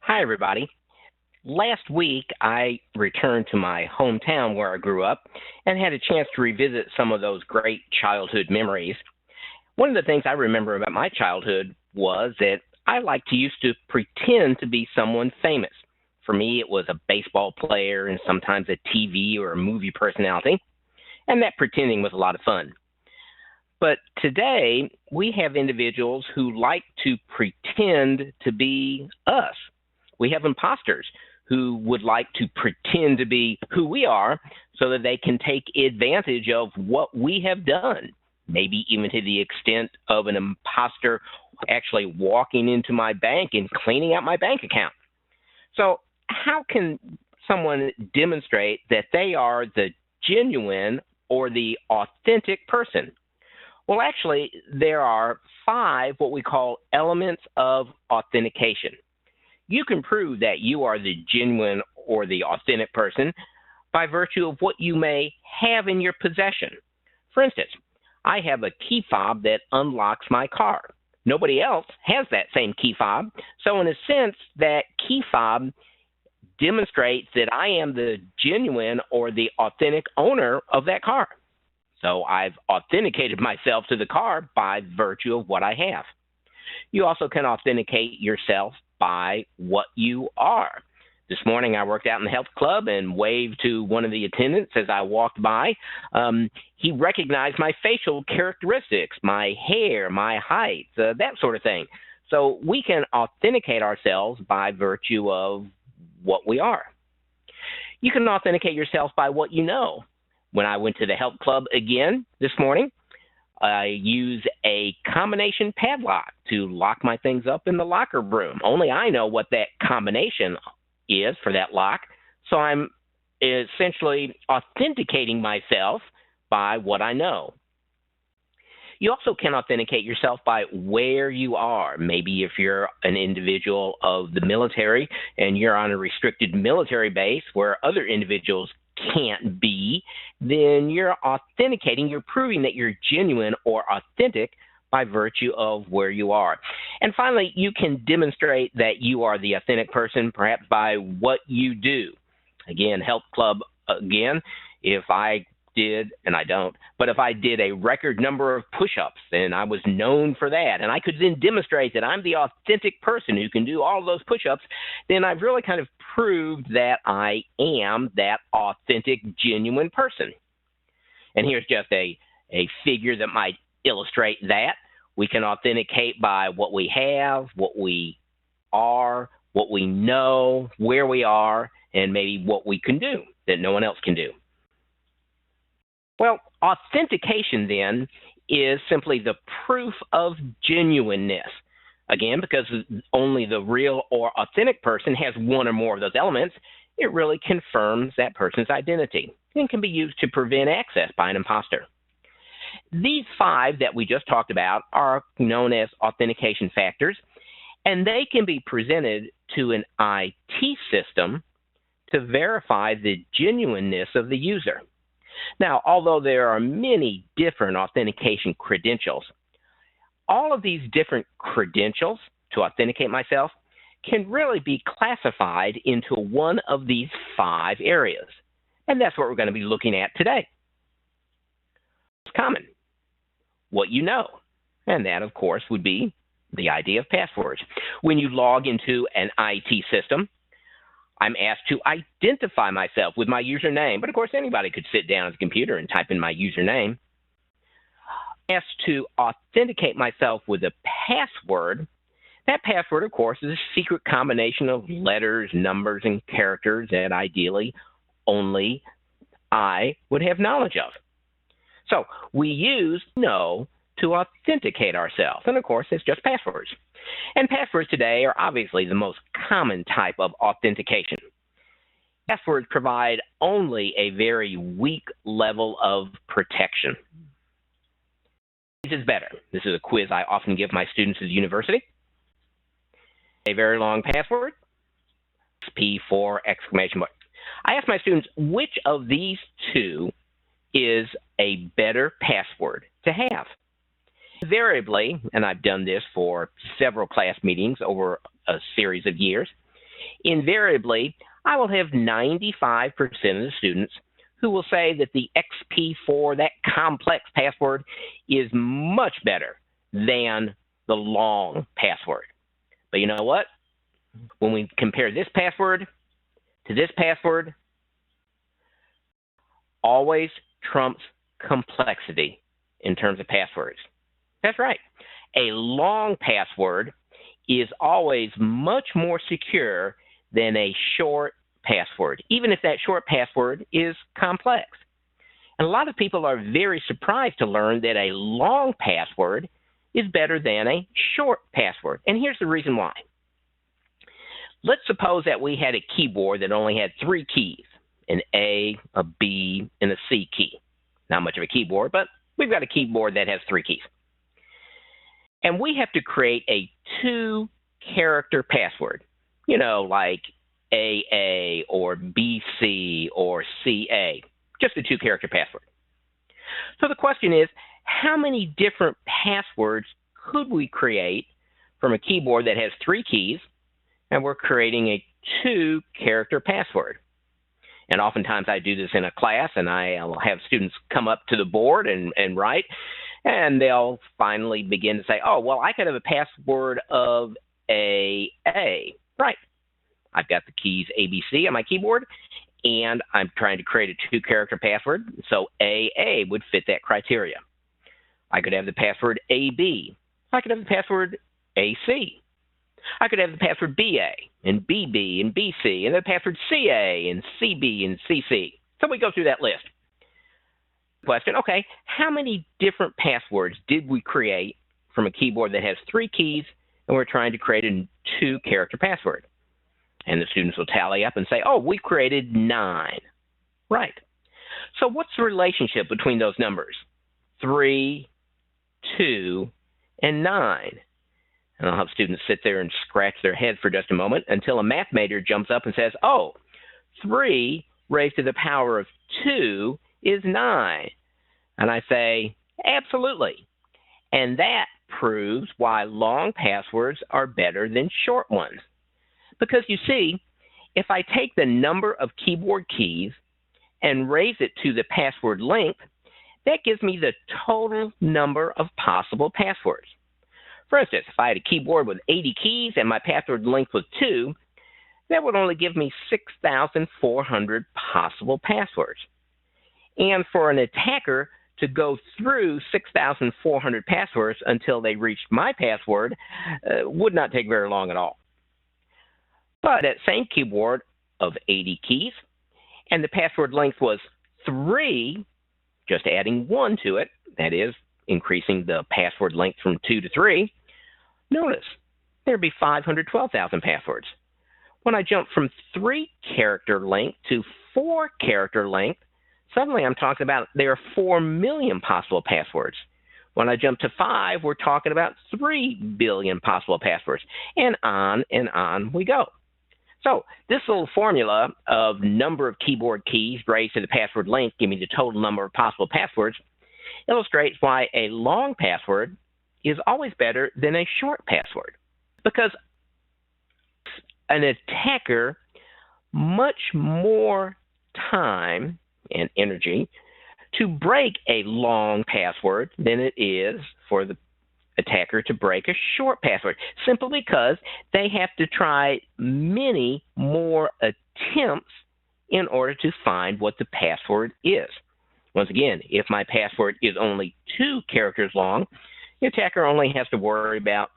Hi, everybody. Last week, I returned to my hometown where I grew up and had a chance to revisit some of those great childhood memories. One of the things I remember about my childhood was that I liked to used to pretend to be someone famous. For me, it was a baseball player and sometimes a TV or a movie personality, and that pretending was a lot of fun. But today, we have individuals who like to pretend to be us. We have imposters who would like to pretend to be who we are so that they can take advantage of what we have done, maybe even to the extent of an imposter actually walking into my bank and cleaning out my bank account. So, how can someone demonstrate that they are the genuine or the authentic person? Well, actually, there are 5 what we call elements of authentication. You can prove that you are the genuine or the authentic person by virtue of what you may have in your possession. For instance, I have a key fob that unlocks my car. Nobody else has that same key fob, so in a sense, that key fob demonstrates that I am the genuine or the authentic owner of that car. So I've authenticated myself to the car by virtue of what I have. You also can authenticate yourself by what you are. This morning I worked out in the health club and waved to one of the attendants as I walked by. He recognized my facial characteristics, my hair, my height, that sort of thing. So we can authenticate ourselves by virtue of what we are. You can authenticate yourself by what you know. When I went to the health club again this morning, I use a combination padlock to lock my things up in the locker room. Only I know what that combination is for that lock, so I'm essentially authenticating myself by what I know. You also can authenticate yourself by where you are. Maybe if you're an individual of the military and you're on a restricted military base where other individuals can't be, then you're authenticating, you're proving that you're genuine or authentic by virtue of where you are. And finally, you can demonstrate that you are the authentic person perhaps by what you do. Again, health club again, if I did, and I don't, but if I did a record number of push-ups and I was known for that, and I could then demonstrate that I'm the authentic person who can do all those push-ups, then I've really kind of proved that I am that authentic, genuine person. And here's just a figure that might illustrate that. We can authenticate by what we have, what we are, what we know, where we are, and maybe what we can do that no one else can do. Well, authentication then is simply the proof of genuineness. Again, because only the real or authentic person has one or more of those elements, it really confirms that person's identity and can be used to prevent access by an imposter. These 5 that we just talked about are known as authentication factors, and they can be presented to an IT system to verify the genuineness of the user. Now, although there are many different authentication credentials, all of these different credentials to authenticate myself can really be classified into one of these 5 areas. And that's what we're going to be looking at today. It's common, what you know. And that, of course, would be the idea of passwords. When you log into an IT system, I'm asked to identify myself with my username, but of course anybody could sit down at the computer and type in my username. I'm asked to authenticate myself with a password. That password, of course, is a secret combination of letters, numbers, and characters that ideally only I would have knowledge of. So we use know to authenticate ourselves, and of course it's just passwords. And passwords today are obviously the most common type of authentication. Passwords provide only a very weak level of protection. This is better. This is a quiz I often give my students at the university. A very long password, P4 exclamation mark. I ask my students which of these 2 is a better password to have. Invariably, and I've done this for several class meetings over a series of years, Invariably, I will have 95% of the students who will say that the XP4, that complex password, is much better than the long password. But you know what? When we compare this password to this password, always trumps complexity in terms of passwords. That's right. A long password is always much more secure than a short password, even if that short password is complex. And a lot of people are very surprised to learn that a long password is better than a short password. And here's the reason why. Let's suppose that we had a keyboard that only had 3 keys, an A, a B, and a C key. Not much of a keyboard, but we've got a keyboard that has 3 keys. And we have to create a 2-character password, you know, like AA or BC or CA, just a 2-character password. So the question is, how many different passwords could we create from a keyboard that has 3 keys, and we're creating a 2-character password? And oftentimes I do this in a class, and I'll have students come up to the board and write, and they'll finally begin to say, oh, well, I could have a password of AA. Right. I've got the keys ABC on my keyboard, and I'm trying to create a 2-character password, so AA would fit that criteria. I could have the password AB. I could have the password AC. I could have the password BA and BB and BC and the password CA and CB and CC. So we go through that list. Question, okay, how many different passwords did we create from a keyboard that has 3 keys and we're trying to create a 2-character password? And the students will tally up and say, oh, we created 9. Right. So what's the relationship between those numbers? 3, 2, and 9. And I'll have students sit there and scratch their head for just a moment until a math major jumps up and says, oh, 3 raised to the power of 2 is 9. And I say, absolutely. And that proves why long passwords are better than short ones. Because you see, if I take the number of keyboard keys and raise it to the password length, that gives me the total number of possible passwords. For instance, if I had a keyboard with 80 keys and my password length was 2, that would only give me 6,400 possible passwords. And for an attacker to go through 6,400 passwords until they reached my password would not take very long at all. But that same keyboard of 80 keys, and the password length was 3, just adding 1 to it, that is, increasing the password length from 2 to 3, notice there'd be 512,000 passwords. When I jump from 3-character length to 4-character length, suddenly I'm talking about there are 4 million possible passwords. When I jump to 5, we're talking about 3 billion possible passwords, and on we go. So this little formula of number of keyboard keys raised to the password length, give me the total number of possible passwords, illustrates why a long password is always better than a short password. Because an attacker much more time and energy to break a long password than it is for the attacker to break a short password, simply because they have to try many more attempts in order to find what the password is. Once again, if my password is only 2 characters long, the attacker only has to worry about